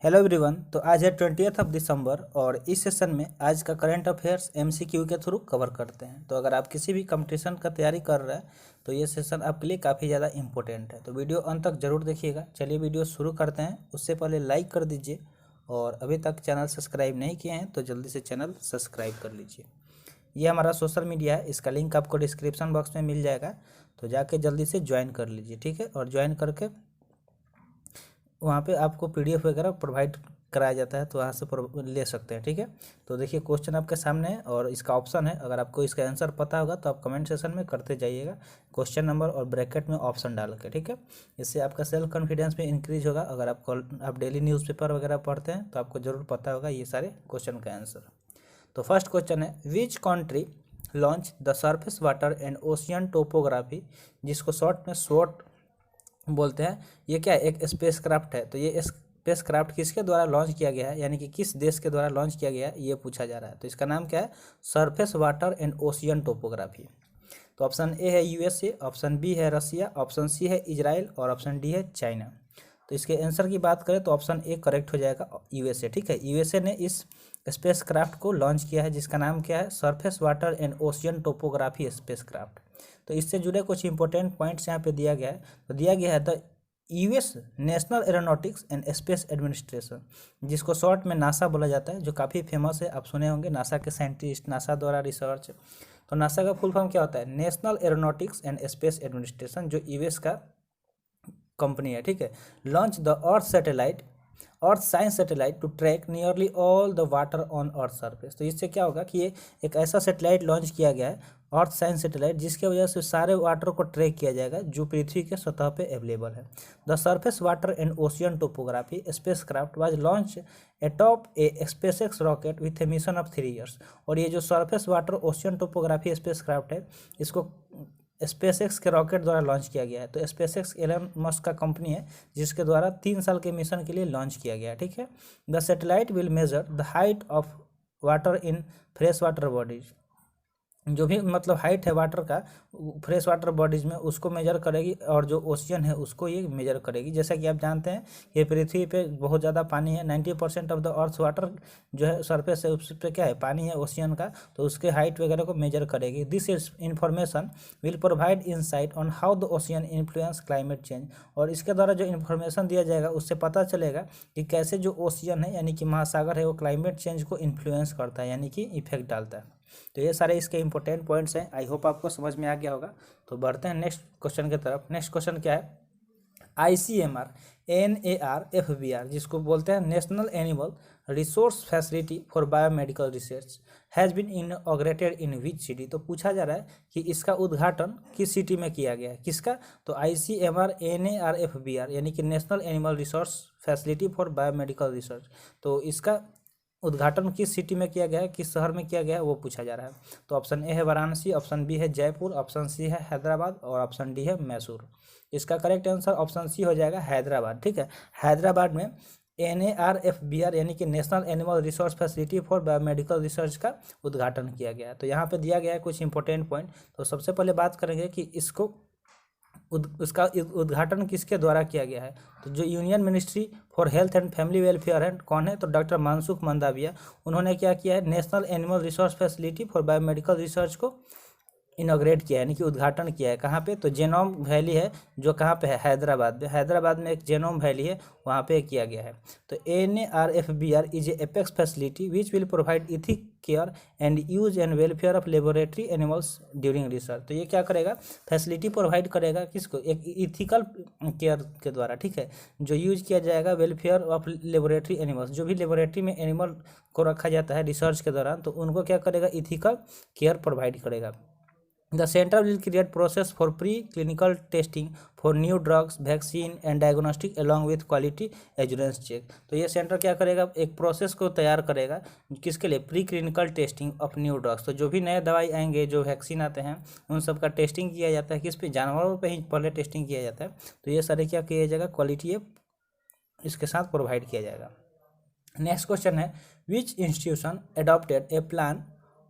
Hello everyone. तो आज है 20th दिसंबर और इस सेशन में आज का करंट अफेयर्स एमसीक्यू के थ्रू कवर करते हैं। तो अगर आप किसी भी कंपटीशन का तैयारी कर रहे हैं तो ये सेशन आपके लिए काफ़ी ज़्यादा इंपॉर्टेंट है। तो वीडियो अंत तक जरूर देखिएगा। चलिए वीडियो शुरू करते हैं। उससे पहले लाइक कर दीजिए और अभी तक चैनल सब्सक्राइब नहीं किए हैं तो जल्दी से चैनल सब्सक्राइब कर लीजिए। ये हमारा सोशल मीडिया है, इसका लिंक आपको डिस्क्रिप्शन बॉक्स में मिल जाएगा, तो जाके जल्दी से ज्वाइन कर लीजिए, ठीक है। और ज्वाइन करके वहाँ पे आपको पीडीएफ वगैरह प्रोवाइड कराया जाता है, तो वहाँ से ले सकते हैं, ठीक है। तो देखिए क्वेश्चन आपके सामने है और इसका ऑप्शन है। अगर आपको इसका आंसर पता होगा तो आप कमेंट सेशन में करते जाइएगा, क्वेश्चन नंबर और ब्रैकेट में ऑप्शन डाल के, ठीक है। इससे आपका सेल्फ कॉन्फिडेंस भी इंक्रीज होगा। अगर आप डेली न्यूज़पेपर वगैरह पढ़ते हैं तो आपको जरूर पता होगा ये सारे क्वेश्चन का आंसर। तो फर्स्ट क्वेश्चन है, which country launch the surface water and ocean topography, जिसको शॉर्ट में SWOT बोलते हैं। ये क्या है, एक स्पेस क्राफ्ट है। तो ये स्पेस क्राफ्ट किसके द्वारा लॉन्च किया गया है, यानी कि किस देश के द्वारा लॉन्च किया गया है, ये पूछा जा रहा है। तो इसका नाम क्या है, surface water and ocean topography. तो ऑप्शन ए है यूएसए, ऑप्शन बी है रसिया, ऑप्शन सी है इजराइल और ऑप्शन डी है चाइना। तो इसके आंसर की बात करें तो ऑप्शन ए करेक्ट हो जाएगा, यूएसए, ठीक है। यूएसए ने इस स्पेस क्राफ्ट को लॉन्च किया है जिसका नाम क्या है, surface water and ocean topography space craft. तो इससे जुड़े कुछ इंपॉर्टेंट पॉइंट्स यहाँ पे दिया गया है। तो दिया गया है the US national Aeronautics and Space administration, जिसको शॉर्ट में नासा बोला जाता है, जो काफ़ी फेमस है, आप सुने होंगे। नासा के साइंटिस्ट, नासा द्वारा रिसर्च। तो नासा का फुल फॉर्म क्या होता है, National Aeronautics and Space Administration, जो यूएस का कंपनी है, ठीक है। Launch the earth science satellite to track nearly all the water on earth surface. तो इससे क्या होगा कि ये एक ऐसा सैटेलाइट लॉन्च किया गया है, अर्थ साइंस सैटेलाइट, जिसके वजह से सारे वाटर को ट्रैक किया जाएगा जो पृथ्वी के सतह पे अवेलेबल है। The surface water and ocean topography space craft was launch atop A SpaceX rocket with A mission of 3 years। और ये जो surface water ocean topography space craft है, इसको स्पेसएक्स के रॉकेट द्वारा लॉन्च किया गया है। तो स्पेसएक्स एलन मस्क का कंपनी है, जिसके द्वारा 3 साल के मिशन के लिए लॉन्च किया गया है, ठीक है। The satellite will measure the height of water in fresh water bodies, जो भी मतलब हाइट है वाटर का फ्रेश वाटर बॉडीज में, उसको मेजर करेगी, और जो ओशियन है उसको ये मेजर करेगी। जैसा कि आप जानते हैं ये पृथ्वी पे बहुत ज़्यादा पानी है, 90% ऑफ द अर्थ वाटर जो है सरफेस है, उस पर क्या है, पानी है ओशियन का। तो उसके हाइट वगैरह को मेजर करेगी। This is information will provide insight on how the ocean influence climate change. और इसके द्वारा जो इन्फॉर्मेशन दिया जाएगा उससे पता चलेगा कि कैसे जो ओशियन है, यानी कि महासागर है, वो क्लाइमेट चेंज को इन्फ्लुएंस करता है, यानी कि इफेक्ट डालता है। तो ये सारे इसके इंपॉर्टेंट पॉइंट्स हैं। आई होप आपको समझ में आ गया होगा। तो बढ़ते हैं नेक्स्ट क्वेश्चन की तरफ। नेक्स्ट क्वेश्चन क्या है, ICMR NARFBR, जिसको बोलते हैं National Animal Resource Facility for Biomedical Research, has been inaugurated in which city. तो पूछा जा रहा है कि इसका उद्घाटन किस सिटी में किया गया है, किसका। तो ICMR NARFBR यानी कि national Animal Resource Facility for Biomedical research, तो इसका उद्घाटन किस सिटी में किया गया है, किस शहर में किया गया है, वो पूछा जा रहा है। तो ऑप्शन ए है वाराणसी, ऑप्शन बी है जयपुर, ऑप्शन सी है हैदराबाद और ऑप्शन डी है मैसूर। इसका करेक्ट आंसर ऑप्शन सी हो जाएगा, हैदराबाद, ठीक है। हैदराबाद में NARFBR यानी कि national Animal Resource Facility for Biomedical research का उद्घाटन किया गया है। तो यहाँ पे दिया गया है कुछ इंपॉर्टेंट पॉइंट। तो सबसे पहले बात करेंगे कि इसको उसका उद्घाटन किसके द्वारा किया गया है। तो जो union ministry for health and family welfare है, कौन है, तो डॉक्टर मनसुख मंडाविया, उन्होंने क्या किया है, national Animal Resource Facility for Biomedical research को इनॉग्रेट किया है, यानी कि उद्घाटन किया है। कहाँ पे, तो जेनोम वैली है, जो कहाँ पे है, हैदराबाद में। हैदराबाद में एक जेनोम वैली है, वहाँ पे किया गया है। तो NARFBR is a apex facility which will provide ethic care and use and welfare of laboratory animals during research. तो ये क्या करेगा, फैसिलिटी प्रोवाइड करेगा किसको, एक इथिकल केयर के द्वारा, ठीक है, जो यूज किया जाएगा वेलफेयर ऑफ लेबोरेटरी एनिमल्स, जो भी लेबोरेटरी में एनिमल को रखा जाता है रिसर्च के दौरान, तो उनको क्या करेगा, इथिकल केयर प्रोवाइड करेगा। The center will create process for pre-clinical testing for new drugs, vaccine and diagnostic along with quality assurance check। तो ये सेंटर क्या करेगा, एक प्रोसेस को तैयार करेगा, किसके लिए, pre clinical testing of new drugs. तो जो भी नए दवाई आएंगे, जो वैक्सीन आते हैं, उन सब का टेस्टिंग किया जाता है, किस पे, जानवरों पे ही पहले टेस्टिंग किया जाता है। तो ये सारे क्या किया जाएगा, क्वालिटी इसके साथ प्रोवाइड किया जाएगा। नेक्स्ट क्वेश्चन है, विच institution adopted A plan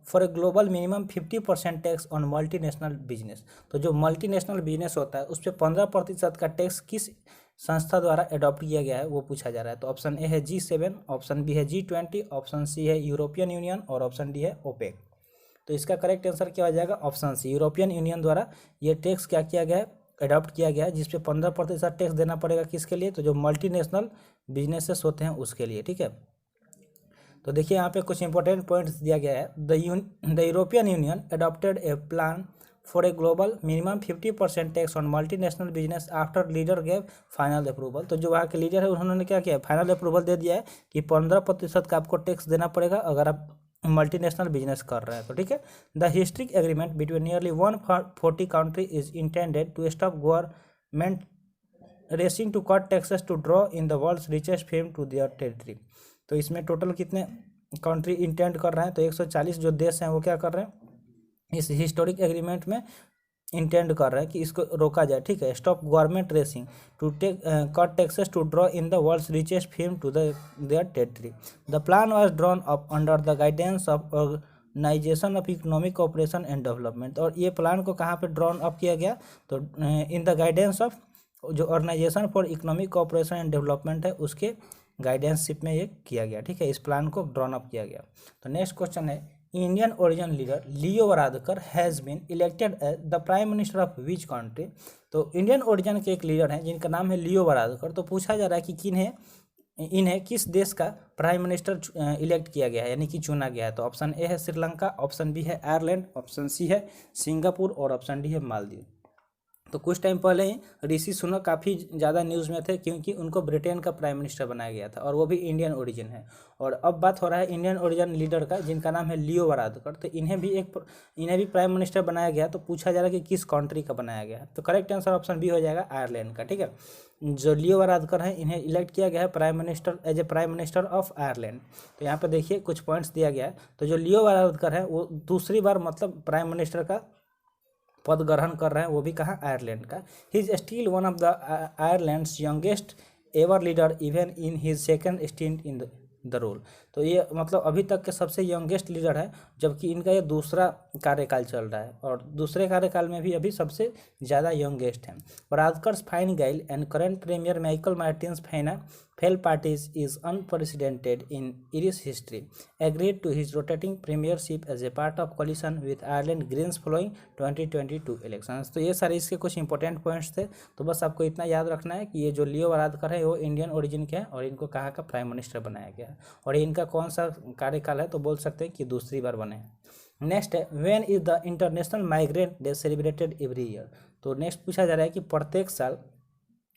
for a global minimum 50% tax on multinational business. तो जो मल्टीनेशनल बिजनेस होता है उस पर 15% का टैक्स किस संस्था द्वारा अडॉप्ट किया गया है वो पूछा जा रहा है। तो ऑप्शन ए है G7, ऑप्शन बी है G20, ऑप्शन सी है यूरोपियन यूनियन और ऑप्शन डी है ओपेक। तो इसका करेक्ट आंसर क्या हो जाएगा, ऑप्शन सी, यूरोपियन यूनियन द्वारा ये टैक्स क्या किया गया है, अडॉप्ट किया गया है, जिसपे 15% टैक्स देना पड़ेगा किसके लिए, तो जो मल्टीनेशनल बिजनेसेस होते हैं उसके लिए, ठीक है। तो देखिए यहाँ पे कुछ इंपॉर्टेंट पॉइंट्स दिया गया है। The European union adopted A plan for a global minimum 50% tax on multinational business after leader gave final approval. तो जो वहाँ के लीडर है उन्होंने क्या किया, फाइनल अप्रूवल दे दिया है कि 15% का आपको टैक्स देना पड़ेगा अगर आप मल्टीनेशनल बिजनेस कर रहे हैं तो, ठीक है। The historic agreement between nearly 140 country is intended to stop government racing to cut taxes to draw in the world's richest firms to their territory. तो इसमें टोटल कितने कंट्री इंटेंड कर रहे हैं, तो 140 जो देश हैं वो क्या कर रहे हैं, इस हिस्टोरिक एग्रीमेंट में इंटेंड कर रहे हैं कि इसको रोका जाए, ठीक है। Stop government racing to take cut taxes to draw in the world's richest firms to their territory. The plan was drawn up under the guidance of organisation of economic cooperation and development. और ये plan को कहाँ पे drawn up किया गया, तो in the guidance of जो organisation for economic cooperation and development है उसके गाइडेंसशिप में ये किया गया, ठीक है। इस प्लान को ड्रॉन अप किया गया। तो नेक्स्ट क्वेश्चन है, Indian origin leader Leo Varadkar has been elected as the prime minister of which country. तो इंडियन ओरिजिन के एक लीडर हैं जिनका नाम है लियो वारादकर। तो पूछा जा रहा है कि इन्हें किस देश का प्राइम मिनिस्टर इलेक्ट किया गया है, यानी कि चुना गया है। तो ऑप्शन ए है श्रीलंका, ऑप्शन बी है आयरलैंड, ऑप्शन सी है सिंगापुर और ऑप्शन डी है मालदीव। तो कुछ टाइम पहले ही ऋषि सुनक काफ़ी ज़्यादा न्यूज़ में थे क्योंकि उनको ब्रिटेन का प्राइम मिनिस्टर बनाया गया था और वो भी इंडियन ओरिजिन है। और अब बात हो रहा है इंडियन ओरिजिन लीडर का जिनका नाम है लियो वारादकर। तो इन्हें भी प्राइम मिनिस्टर बनाया गया। तो पूछा जा रहा है कि किस कंट्री का बनाया गया है। तो करेक्ट आंसर ऑप्शन बी हो जाएगा, आयरलैंड का, ठीक है। जो लियो वारादकर हैं इन्हें इलेक्ट किया गया है prime minister as a prime minister of Ireland. तो यहाँ पर देखिए कुछ पॉइंट्स दिया गया है। तो जो लियो वारादकर है वो दूसरी बार मतलब प्राइम मिनिस्टर का पद ग्रहण कर रहे हैं, वो भी कहाँ, आयरलैंड का। He is still one of the Ireland's youngest ever leader even in his second stint in the role. तो ये मतलब अभी तक के सबसे यंगेस्ट लीडर है, जबकि इनका ये दूसरा कार्यकाल चल रहा है और दूसरे कार्यकाल में भी अभी सबसे ज़्यादा यंगेस्ट हैं। Varadkar's Fine Gael and current premier Michael Martin's Fail parties is unprecedented in Irish history, agreed to his rotating premiership as a part of coalition with Ireland Greens following 2022 elections। तो ये सारे इसके कुछ इंपॉर्टेंट पॉइंट्स थे। तो बस आपको इतना याद रखना है कि ये जो लियो वारादकर है वो इंडियन ओरिजिन के हैं और इनको कहाँ का प्राइम मिनिस्टर बनाया गया है और इनका कौन सा कार्यकाल है, तो बोल सकते हैं कि दूसरी बार बने हैं। नेक्स्ट है, when is the international migrant day celebrated every year. तो नेक्स्ट पूछा जा रहा है कि प्रत्येक साल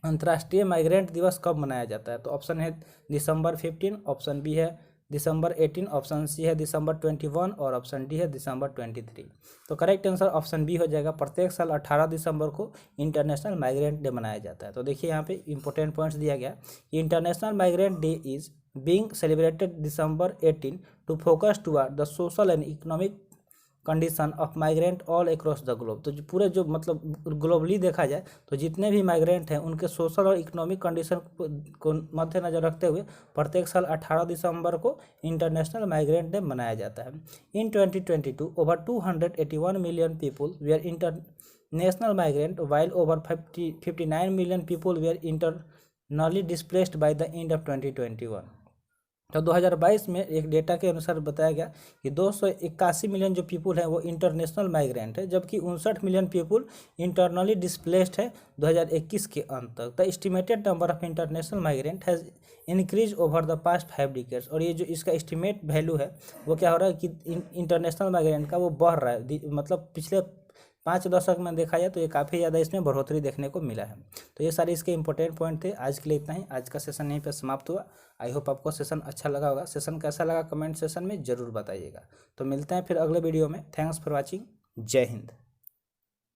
अंतर्राष्ट्रीय माइग्रेंट दिवस कब मनाया जाता है। तो ऑप्शन है दिसंबर 15, ऑप्शन बी है दिसंबर 18, ऑप्शन सी है दिसंबर 21 और ऑप्शन डी है दिसंबर 23। तो करेक्ट आंसर ऑप्शन बी हो जाएगा, प्रत्येक साल 18 दिसंबर को इंटरनेशनल माइग्रेंट डे मनाया जाता है। तो देखिए यहाँ पे इंपॉर्टेंट पॉइंट्स दिया गया कि international migrant day is being celebrated December 18 to focus toward the social and economic condition of migrant all across the globe. तो जो पूरे जो मतलब ग्लोबली देखा जाए तो जितने भी माइग्रेंट हैं उनके सोशल और इकोनॉमिक कंडीशन को मद्देनजर रखते हुए प्रत्येक साल 18 दिसंबर को इंटरनेशनल माइग्रेंट डे मनाया जाता है। In 2022 over 281 million people were international migrant while over 59 million people were internally displaced by the end of 2021। तो 2022 में एक डेटा के अनुसार बताया गया कि 281 मिलियन जो पीपुल हैं वो इंटरनेशनल माइग्रेंट है, जबकि 59 मिलियन पीपुल इंटरनली डिस्प्लेस्ड है 2021 के अंत तक। The estimated number of international migrant has increase over the past 5 decades. और ये जो इसका एस्टिमेट वैल्यू है वो क्या हो रहा है कि इंटरनेशनल माइग्रेंट का वो बढ़ रहा है, मतलब पिछले 5 दशक में देखा जाए तो ये काफ़ी ज़्यादा इसमें बढ़ोतरी देखने को मिला है। तो ये सारे इसके इंपॉर्टेंट पॉइंट थे। आज के लिए इतना ही, आज का सेशन यहीं पे समाप्त हुआ। आई होप आपको सेशन अच्छा लगा होगा। सेशन कैसा लगा कमेंट सेशन में ज़रूर बताइएगा। तो मिलते हैं फिर अगले वीडियो में। Thanks for watching. जय हिंद।